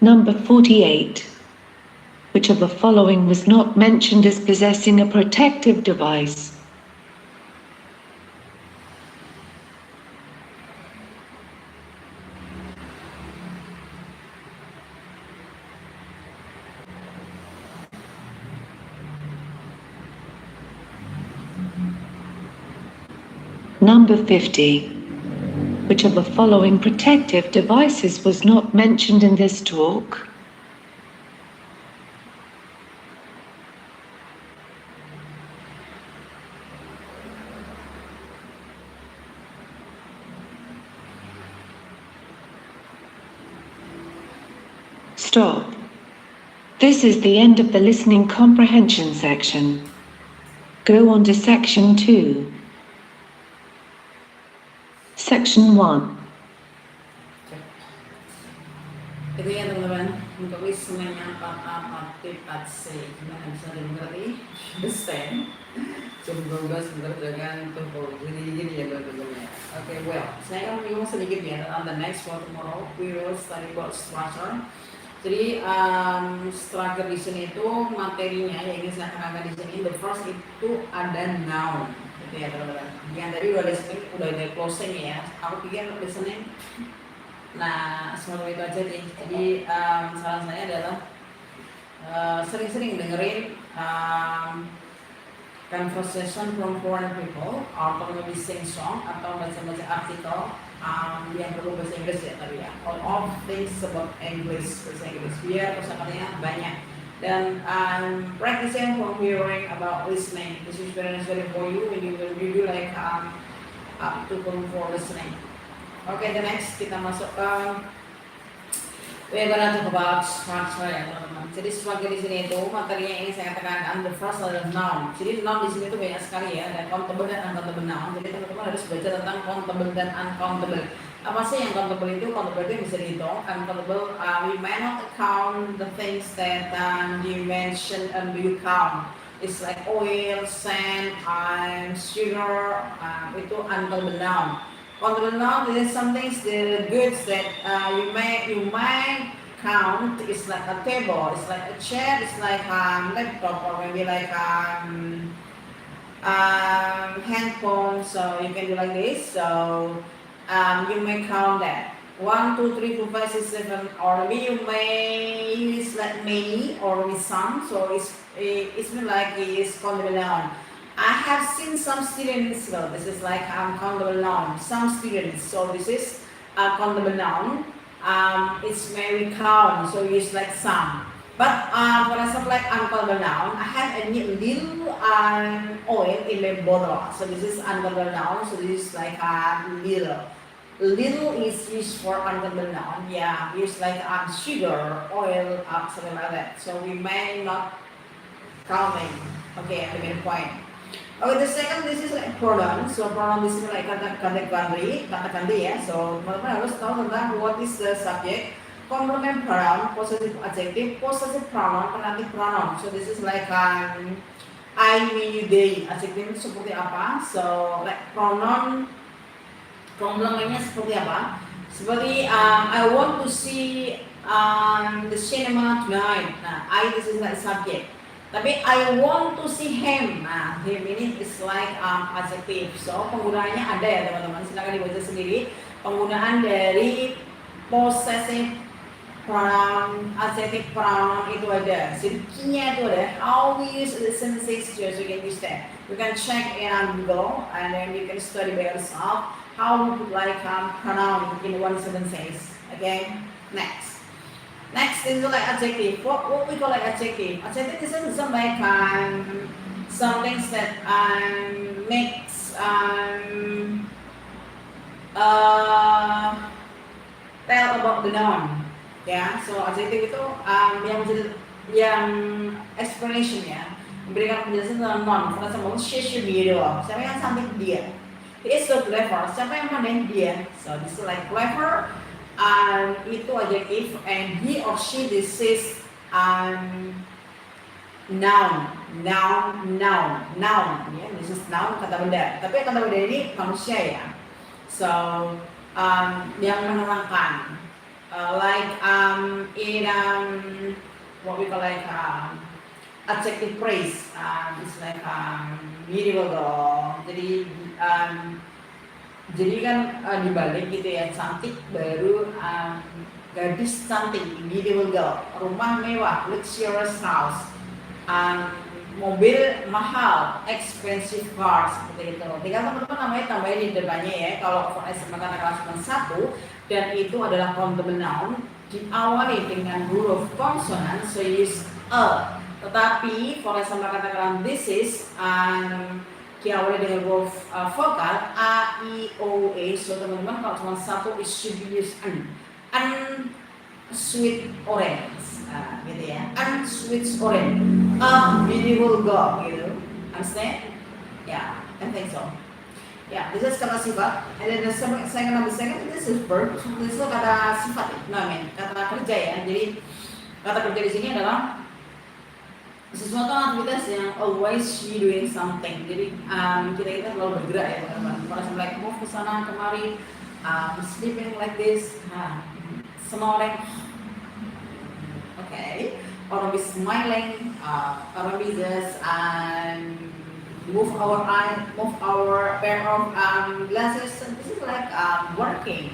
Number 48. Which of the following was not mentioned as possessing a protective device? Number 50. Which of the following protective devices was not mentioned in this talk? Stop. This is the end of the listening comprehension section. Go on to section 2. Section 1. Itu ya teman-teman, untuk listeningnya part A, part B, part C. Gimana bisa dimengerti? Understand? Coba sebentar dengan TOEFL. Jadi gini ya teman-teman ya. Okay, well, saya akan menyinggung sedikit ya. On the next for tomorrow, we will study about structure. Jadi structure di sini itu materinya yang ingin saya terangkan di sini. The first itu ada noun, gitu ya teman-teman. Yang tadi udah listening, udah ada closing ya. Aku pikir listening. Nah, semua itu aja nih. Jadi saran saya adalah sering-sering dengerin conversation from foreign people atau maybe sing song atau baca-baca artikel yang perlu bahasa Inggris ya tadi ya, all things about English, bahasa Inggris biar kosakatanya banyak. Dan practicing from hearing about listening, this is very necessary for you when you do like to for listening. Okay, the next kita masuk ke we're gonna talk about structure ya teman-teman. Jadi sebagai di sini itu materinya yang ingin saya tekankan the first adalah noun. Jadi noun di sini itu banyak sekali ya, ada countable dan uncountable noun. Jadi teman-teman harus belajar tentang countable dan uncountable. Apa sih yang countable itu? Countable itu bisa dihitung. Uncountable, we may not count the things that you mention and you count. It's like oil, sand, sugar, itu uncountable noun. Countable noun is some things, the goods that you may count. It's like a table, it's like a chair, it's like laptop, or maybe like handphone. So you can do like this. So you may count that 1, 2, 3, 4, 5, 6, 7, or maybe you may use like many or maybe some. So it's like it's countable noun. I have seen some students, so this is like countable noun. Some students, so this is a countable noun. It's maybe count, so use like some. But for example, like uncountable noun, I have a little oil in my bottle. So this is uncountable noun. So this is like little. Little is used for uncountable noun. Yeah, use like sugar, oil, something like that. So we may not counting. Okay, I made a point. Okay, the second, this is like pronoun. So pronoun this is like kata ganti ya. So teman-teman harus tahu tentang what is the subject, complement pronoun, possessive adjective, possessive pronoun, pengantin pronoun. So this is like I, me, you, they. Adjective seperti apa? So like pronoun complementnya seperti apa? Seperti I want to see the cinema tonight. Nah, I this is like subject. Tapi I want to see him. Nah, him ini is like adjective. So penggunaannya ada ya teman-teman. Silakan dibaca sendiri. Penggunaan dari possessive pronoun, adjective pronoun itu ada. Sedikitnya itu ada. How we use the sentences just you can use that. You can check in on Google and then you can study by yourself how we put like pronoun in one sentence. Okay, next. Next is like adjective. What we call like adjective? Adjective is some like some things that makes tell about the noun. Ya, so adjective itu yang explanation ya, memberikan penjelasan tentang noun. For example, she should be doang. Siapa yang cantik? Dia. He is so clever. Siapa yang pandai? Dia. So this is like clever. Itu adjective, and he or she this is noun. Ya, this is noun, kata benda. Tapi kata benda ini manusia ya. So yang menerangkan, like in what we call like adjective praise, it's like beautiful girl. Jadi kan dibalik gitu ya, cantik baru gadis cantik, beautiful girl, rumah mewah, luxurious house, mobil mahal, expensive car, seperti itu. Tinggal teman-teman namanya tambahin di depannya ya. Kalau for example kata cuma satu dan itu adalah countable noun, diawali dengan huruf konsonan, so use a. Tetapi for example katakan this is diawali dengan huruf vokal a, i, o, e. So teman-teman kalau cuma satu it should be used sweet orange, gitu ya. Sweet orange, a beautiful girl, gitu. Understand? Yeah, I think so. Yeah, this is kata sifat. And then the second this is verb. This is kata sifat, kata kerja ya. Jadi kata kerja di sini adalah sesuatu aktivitas yang always you doing something. Jadi kita selalu bergerak ya teman-teman. For example, like move ke sana kemari, sleeping like this, snoring, okay, or be smiling, or be just move our eye, move our pair of glasses. So this is like working,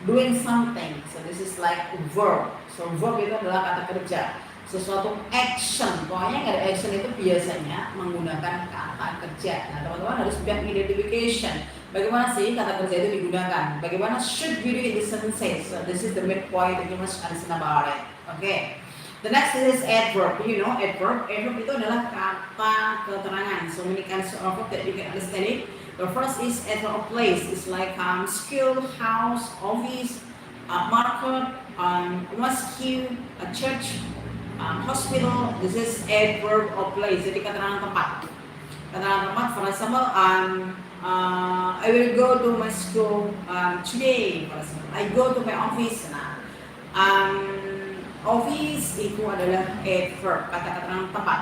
doing something. So this is like verb. So verb itu adalah kata kerja. sesuatu action. Pokoknya nggak ada action itu biasanya menggunakan kata kerja. Nah, teman-teman harus buat identification. Bagaimana sih kata kerja itu digunakan? Bagaimana should we do in this sentence? So this is the main point that you must understand about it. Okay. The next is adverb. You know adverb. Adverb itu adalah kata keterangan. So many kinds of adverb that you can understand it. The first is adverb of place. It's like school, house, office, market, mosque, a church, hospital. This is adverb of place. Jadi keterangan tempat. Keterangan tempat. For example, I will go to my school today. For example, I go to my office. Nah, office itu adalah adverb, kata keterangan tempat.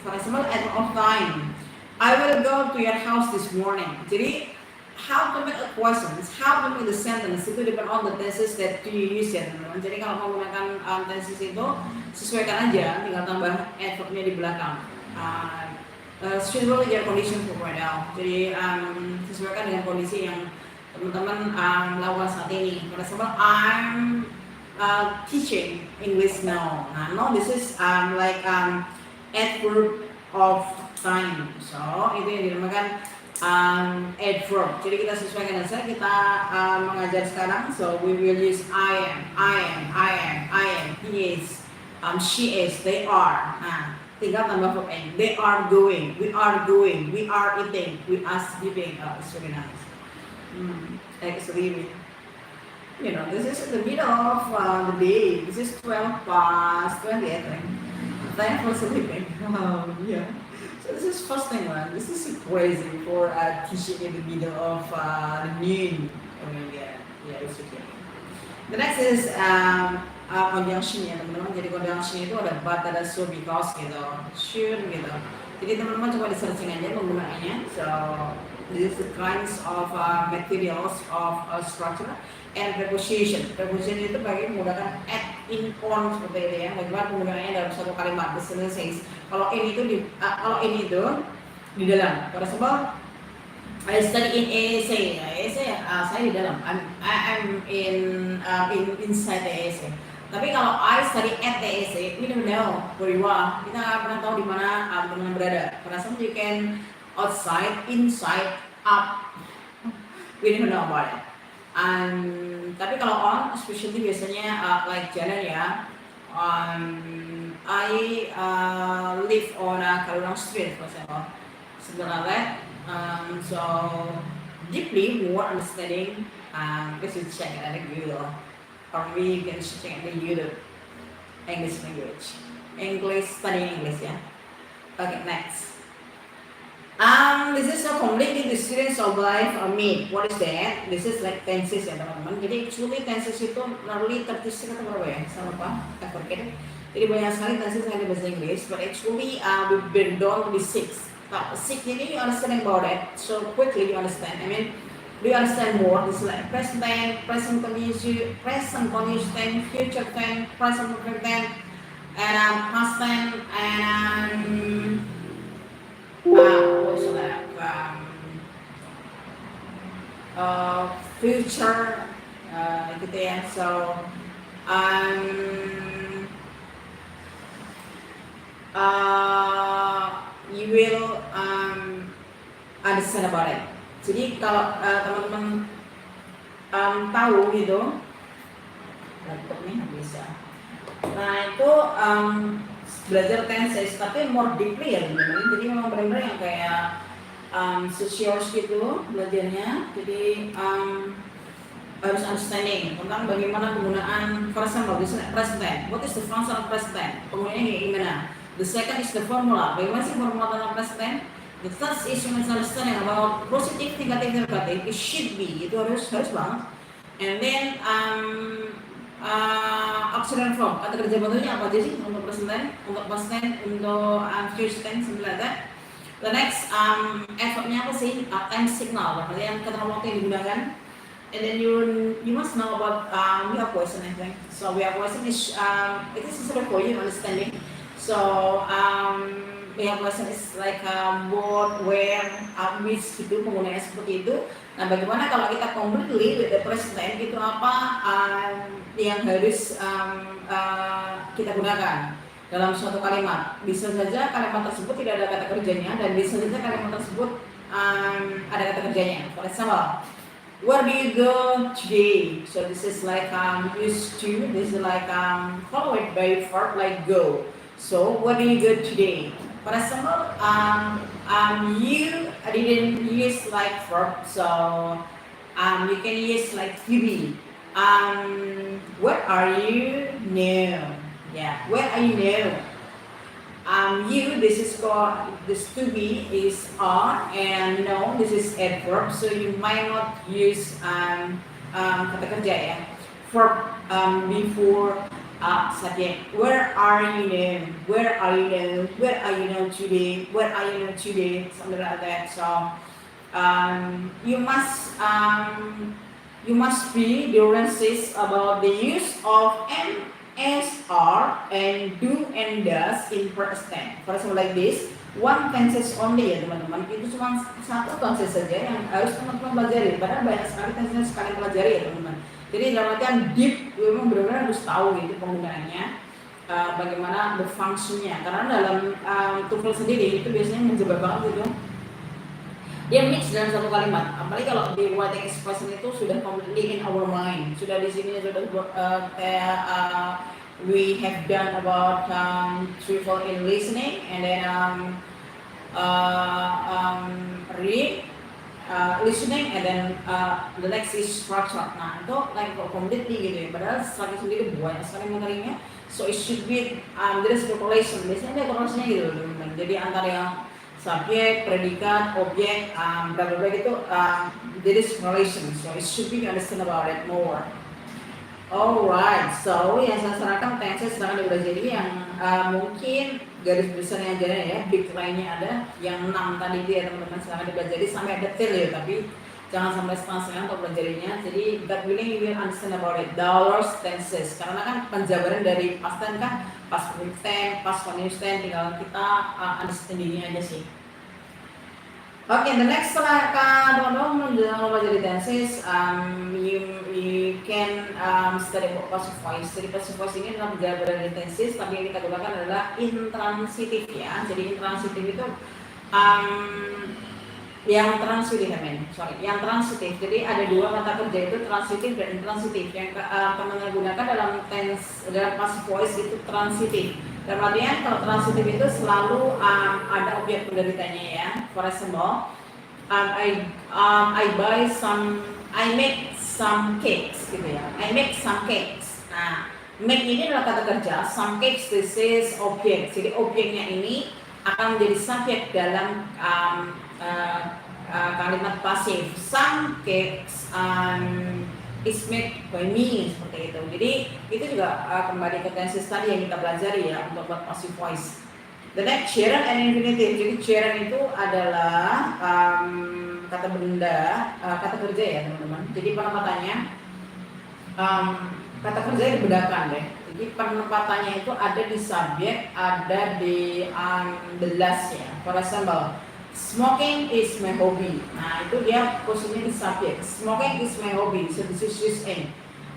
For example, adverb of time. I will go to your house this morning. Jadi how to make a question, how to make the sentence itu depend on the tenses that you use ya teman-teman. Jadi kalau menggunakan tenses itu sesuaikan aja, tinggal tambah adverbnya di belakang. Suitable your condition for right now. Jadi sesuaikan dengan kondisi yang teman-teman lakukan saat ini. For example, I'm teaching English now. Nah, no, this is like adverb of time. So itu yang dinamakan adverb. Jadi kita sesuaikan saja. Kita mengajar sekarang. So we will use I am, he is, she is, they are. Nah, tinggal tambah verb n. They are going, we are eating, we are sleeping. Oh, it's really nice. Like sleeping. You know, this is in the middle of the day. This is 12 past 20, I think. Time for sleeping. Yeah. So this is first thing one. This is crazy for teaching in the middle of the noon. I mean, yeah, it's okay. The next is conjunction ya teman-teman. Jadi conjunction itu ada but, ada so, because gitu, should gitu. Jadi teman-teman coba di searching aja penggunaannya. So this is the kinds of materials of structure and preposition. Preposition itu bagi menggunakan at, in, on seperti itu ya. Bagaimana penggunaannya dalam satu kalimat. The sentence. Kalau in itu di dalam. For example, I study in ASA. Saya di dalam. I'm inside the ASA. Tapi kalau I study at the ASA, we don't know where you are. Kita nggak pernah tahu di mana teman-teman berada. For example, you can outside, inside, up. We don't know about it. Tapi kalau on, especially biasanya like jalan ya. I live on Kalurang Street, for example. Something like that. So deeply more understanding. Because you check it at Google, or we can check it at YouTube. English language, studying English ya. Okay, next. This is a completely the students of life meet. What is that? This is like tenses ya teman-teman. Jadi actually tenses itu normally 36 atau berapa ya? Sama apa? I forget. Jadi banyak sekali tenses yang ada bahasa Inggris, but actually we been down to be 6. But 6 ini you understand about it, so quickly you understand. I mean, do you understand more? This is like present tense, present continuous tense, future tense, present perfect tense, and past tense, and what's that? Future, gitu ya. So you will understand about it. Jadi kalau teman-teman tahu gitu, laptopnya nggak bisa. Nah itu belajar tenses, tapi more deeply ya teman-teman. Jadi memang benar-benar yang kayak socials gitu belajarnya. Jadi harus understanding tentang bagaimana penggunaan for example present tense. What is the function of present tense? Penggunaannya kayak gimana? The second is the formula. Bagaimana sih formula tentang present tense? The third is understanding about positive, negative, negative. It should be. Itu harus banget. And then auxiliary verb. Kata kerja bantunya apa aja sih untuk present tense, untuk past tense, untuk future tense, something like that. The next adverbnya apa sih? Time signal. Berarti yang kata waktu yang digunakan. And then you must know about we have question, I think. So we have question is it is sort of for you understanding. So we have question is like what, where, which gitu penggunaannya seperti itu. Nah bagaimana kalau kita completely with the present tense itu apa yang harus kita gunakan? dalam suatu kalimat. Bisa saja kalimat tersebut tidak ada kata kerjanya dan bisa saja kalimat tersebut ada kata kerjanya. For example, where do you go today? So this is like used to. This is like followed by verb like go. So where do you go today? For example, you didn't use like verb, so you can use like to be. Where are you now? Yeah, where are you now? You, this is called, this to be is on, and no, this is adverb, so you might not use kata kerja ya, verb before subject. Where are you now? Where are you now? Where are you now today? Where are you now today? Something like that. So you must be differences about the use of am, as, are, and do and does in present tense. For example like this, one tenses only ya teman-teman. Itu cuma satu tenses saja yang harus teman-teman pelajari. Padahal banyak sekali tenses sekalian pelajari ya teman-teman. Jadi dalam artian deep, memang benar-benar harus tahu gitu penggunaannya, bagaimana berfungsinya. Karena dalam TOEFL sendiri itu biasanya menjebak banget gitu. Dia mix dalam satu kalimat. Apalagi kalau di writing expression itu sudah completely in our mind. Sudah di sini sudah kayak we have done about TOEFL in listening and then read, listening and then the next is structure. Nah itu like completely gitu ya. Padahal structure sendiri banyak sekali materinya. So it should be there is correlation. Biasanya ada korelasinya gitu teman-teman. Jadi antara yang subjek, predikat, objek, bla bla bla gitu, there is correlation. So it should be understand about it more. Alright, so yang saya sarankan tenses sedang dipelajari yang mungkin garis besarnya aja ya, big line-nya ada, yang 6 tadi itu ya teman-teman silahkan dipelajari sampai detail ya, tapi jangan sampai setengah-setengah untuk pelajarinya. Jadi God willing you will understand about it. Dollars tenses, karena kan penjabaran dari past tense kan past perfect tense, past continuous tense, tinggal kita understanding-nya aja sih. Okay, the next setelah teman-teman mempelajari tenses, you can study about passive voice. Jadi passive voice ini adalah penjabaran dari tenses, tapi yang kita gunakan adalah intransitif ya. Jadi intransitif itu yang transitif. Jadi ada dua kata kerja itu transitif dan intransitif. Yang teman-teman gunakan dalam tense, dalam passive voice itu transitif. Dalam artian kalau transitif itu selalu ada objek penderitanya ya. For example, I make some cakes gitu ya. I make some cakes. Nah, make ini adalah kata kerja. Some cakes this is objek. Jadi objeknya ini akan menjadi subjek dalam kalimat pasif. Some cakes is made by me, seperti itu. Jadi itu juga kembali ke tenses tadi yang kita pelajari ya untuk buat passive voice. The next gerund and infinitive. Jadi gerund itu adalah kata benda, kata kerja ya teman-teman. Jadi penempatannya kata kerja dibedakan deh. Jadi penempatannya itu ada di subjek, ada di the last ya. For example, smoking is my hobby. Nah itu dia posisinya di subjek. Smoking is my hobby. So this is used in.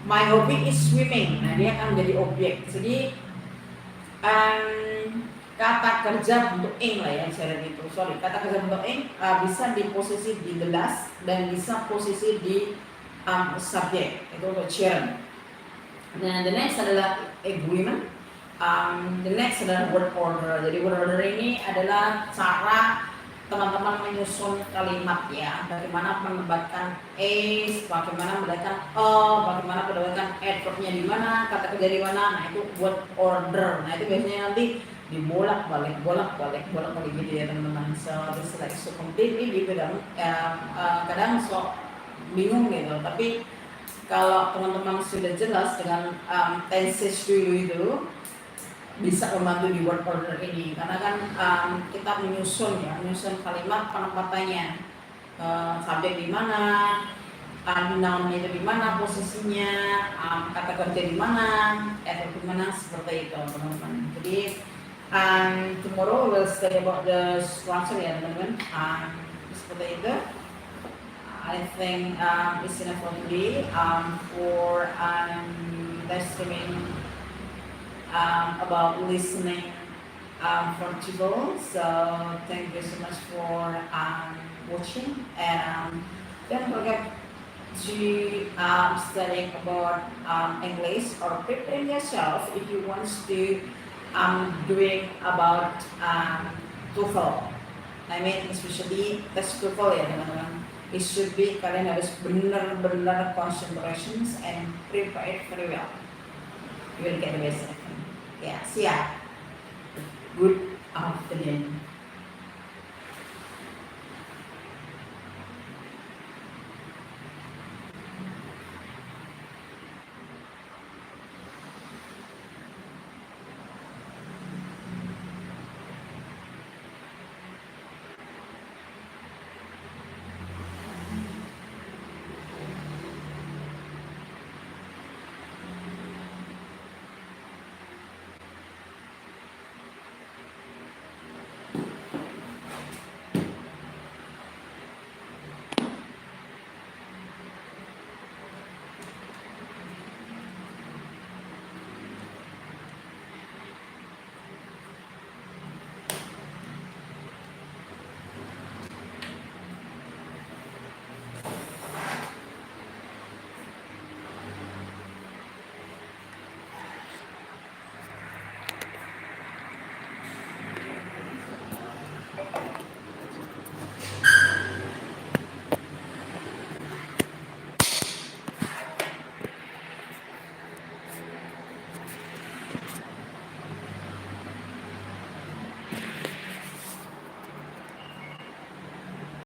My hobby is swimming. Nah dia akan menjadi objek. Jadi kata kerja bentuk ing lah ya saya itu. Sorry, kata kerja bentuk ing bisa di posisi di the last dan bisa posisi di subjek. Itu untuk gerund. Nah the next adalah agreement. The next adalah word order. Jadi word order ini adalah cara teman-teman menyusun kalimat ya, bagaimana menempatkan is, bagaimana menempatkan bagaimana menempatkan adverbnya di mana, kata kerja di mana. Nah itu word order. Nah itu biasanya nanti dibolak-balik gitu ya teman-teman. So this like so completely gitu dan kadang so bingung gitu. Tapi kalau teman-teman sudah jelas dengan tenses dulu itu, bisa membantu di word order ini karena kan kita menyusun kalimat penempatannya, subjek di mana, noun-nya itu di mana posisinya, kata kerja di mana, adverb di mana, seperti itu teman-teman. Jadi tomorrow we'll study about the structure ya teman-teman. Seperti itu. I think it's enough for today for testing about listening from TOEFL. So thank you so much for watching, and don't forget to studying about English or preparing yourself if you want to doing about TOEFL. I mean especially tes TOEFL ya teman-teman. It should be kalian harus benar-benar concentrations and prepare it very well. You will get the best. Yeah, see ya. Good afternoon.